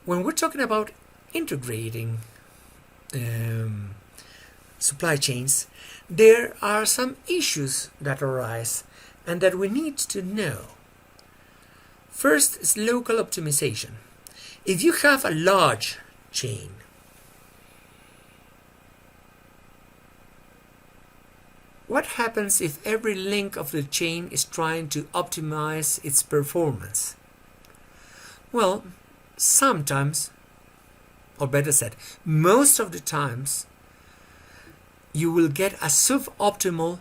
When we're talking about integrating supply chains, there are some issues that arise and that we need to know. First is local optimization. If you have a large chain, what happens if every link of the chain is trying to optimize its performance? Well, sometimes, or better said, most of the times, you will get a suboptimal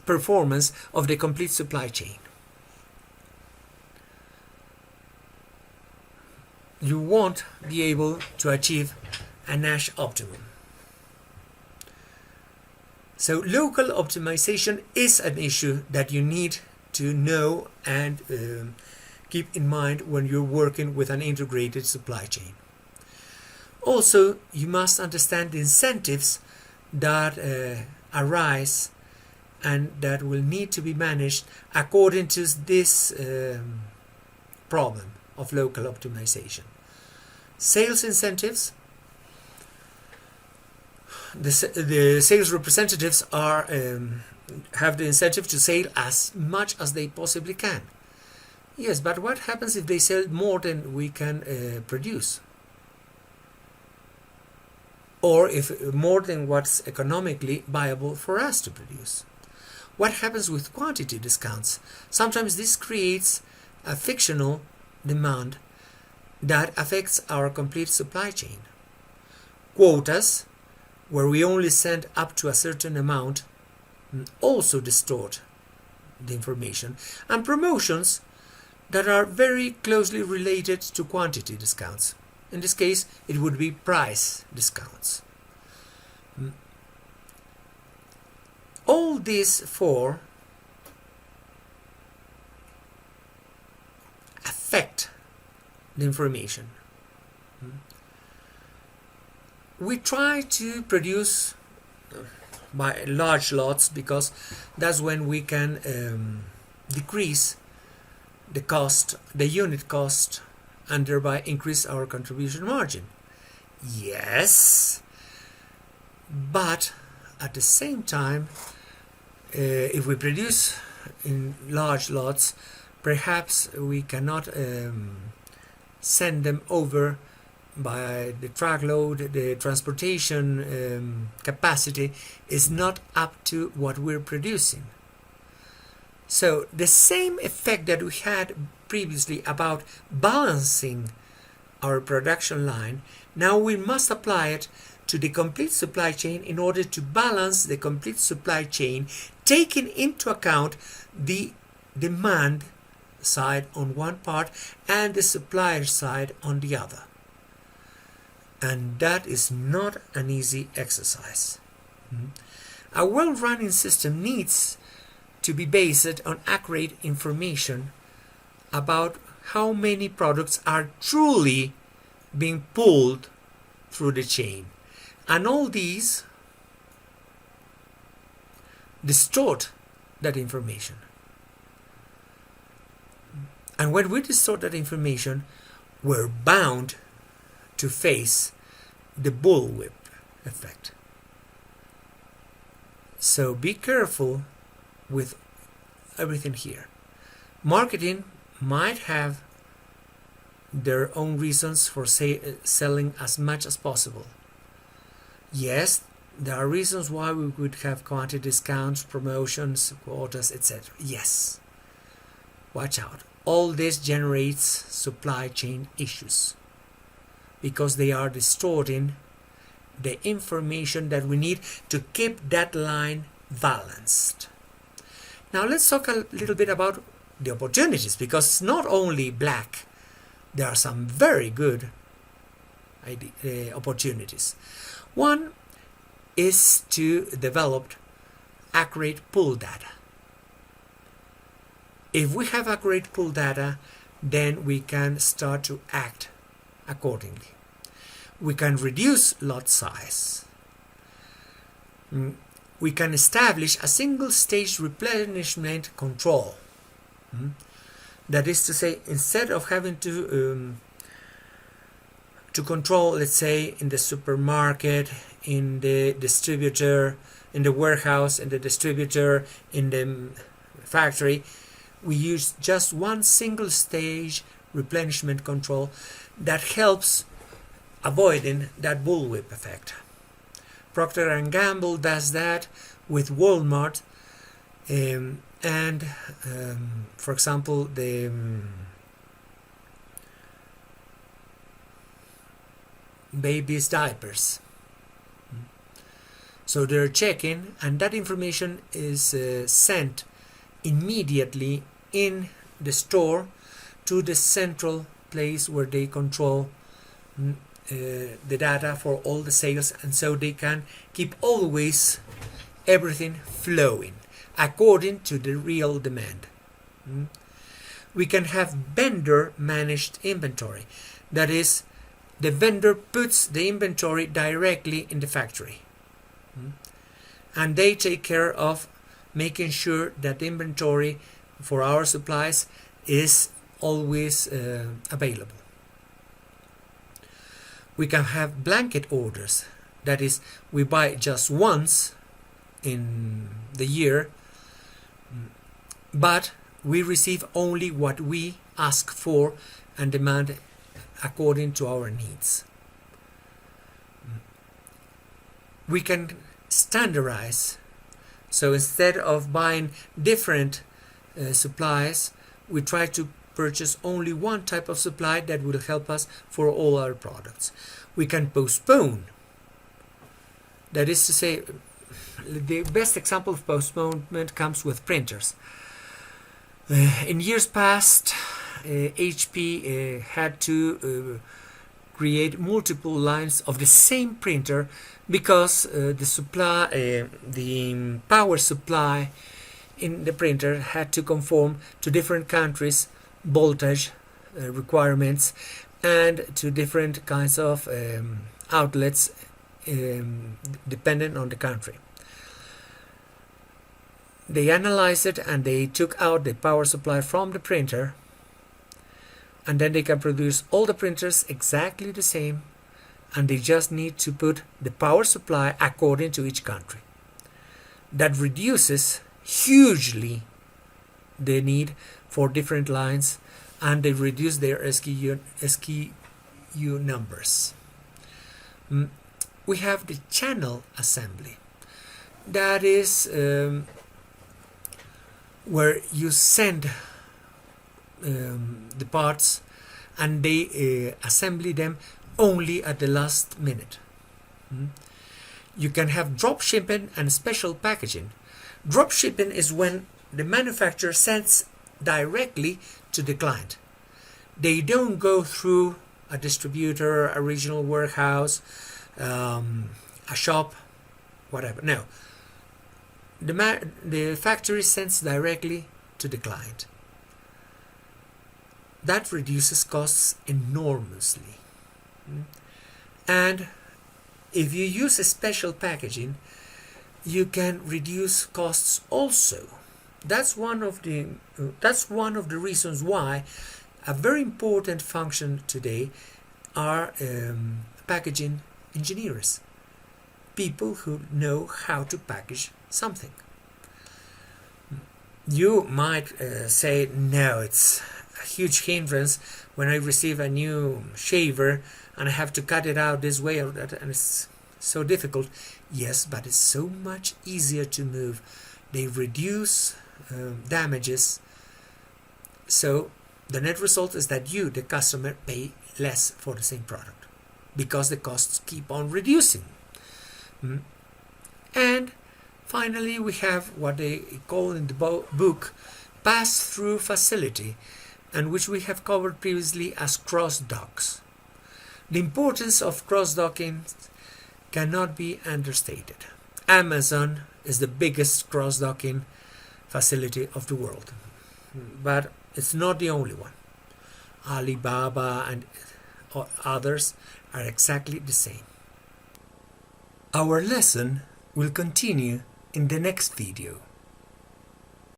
performance of the complete supply chain. You won't be able to achieve a Nash optimum. So local optimization is an issue that you need to know and keep in mind when you're working with an integrated supply chain. Also, you must understand the incentives that arise and that will need to be managed according to this problem of local optimization. Sales incentives. The sales representatives are have the incentive to sell as much as they possibly can. Yes, but what happens if they sell more than we can produce? Or if more than what's economically viable for us to produce? What happens with quantity discounts? Sometimes this creates a fictional demand that affects our complete supply chain. Quotas, where we only send up to a certain amount, also distort the information, and promotions that are very closely related to quantity discounts. In this case, it would be price discounts. All these four affect the information. We try to produce by large lots because that's when we can decrease the cost, the unit cost, and thereby increase our contribution margin. Yes, but at the same time, if we produce in large lots, perhaps we cannot send them over by the truckload. The transportation capacity is not up to what we're producing. So the same effect that we had previously about balancing our production line, now we must apply it to the complete supply chain in order to balance the complete supply chain, taking into account the demand side on one part and the supplier side on the other. And that is not an easy exercise. A well-running system needs to be based on accurate information about how many products are truly being pulled through the chain. And all these distort that information. And when we distort that information, we're bound to face the bullwhip effect. So be careful with everything here. Marketing might have their own reasons for selling as much as possible. Yes, there are reasons why we would have quantity discounts, promotions, quotas, etc. Yes. Watch out. All this generates supply chain issues because they are distorting the information that we need to keep that line balanced. Now let's talk a little bit about the opportunities, because it's not only black. There are some very good opportunities. One is to develop accurate pull data. If we have accurate pull data, then we can start to act accordingly. We can reduce lot size. We can establish a single stage replenishment control. That is to say, instead of having to control, let's say, in the supermarket, in the distributor, in the warehouse, in the distributor, in the factory, we use just one single stage replenishment control that helps avoiding that bullwhip effect. Procter & Gamble does that with Walmart, and for example, the baby's diapers. So they're checking, and that information is sent immediately in the store to the central place where they control the data for all the sales, and so they can keep always everything flowing according to the real demand. We can have vendor managed inventory. That is, the vendor puts the inventory directly in the factory, and they take care of making sure that the inventory for our supplies is always available. We can have blanket orders. That is, we buy just once in the year, but we receive only what we ask for and demand according to our needs. We can standardize. So instead of buying different supplies, we try to purchase only one type of supply that will help us for all our products. We can postpone. That is to say, the best example of postponement comes with printers. In years past, HP had to create multiple lines of the same printer because the power supply in the printer had to conform to different countries' voltage requirements and to different kinds of outlets dependent on the country. They analyzed it and they took out the power supply from the printer, and then they can produce all the printers exactly the same, and they just need to put the power supply according to each country. That reduces hugely the need for different lines, and they reduce their SKU numbers. We have the channel assembly. That is where you send the parts and they assembly them only at the last minute. You can have drop shipping and special packaging. Drop shipping is when the manufacturer sends directly to the client. They don't go through a distributor, a regional warehouse, a shop, whatever. No. The factory sends directly to the client. That reduces costs enormously. And if you use a special packaging, you can reduce costs also. That's one of the reasons why a very important function today are packaging engineers, people who know how to package something. You might say, no, it's a huge hindrance when I receive a new shaver and I have to cut it out this way or that, and it's so difficult. Yes, but it's so much easier to move. They reduce damages. So the net result is that you, the customer, pay less for the same product because the costs keep on reducing. And finally, we have what they call in the book pass-through facility, and which we have covered previously as cross-docks. The importance of cross-docking cannot be understated. Amazon is the biggest cross-docking facility of the world, but it's not the only one. Alibaba and others are exactly the same. Our lesson will continue in the next video.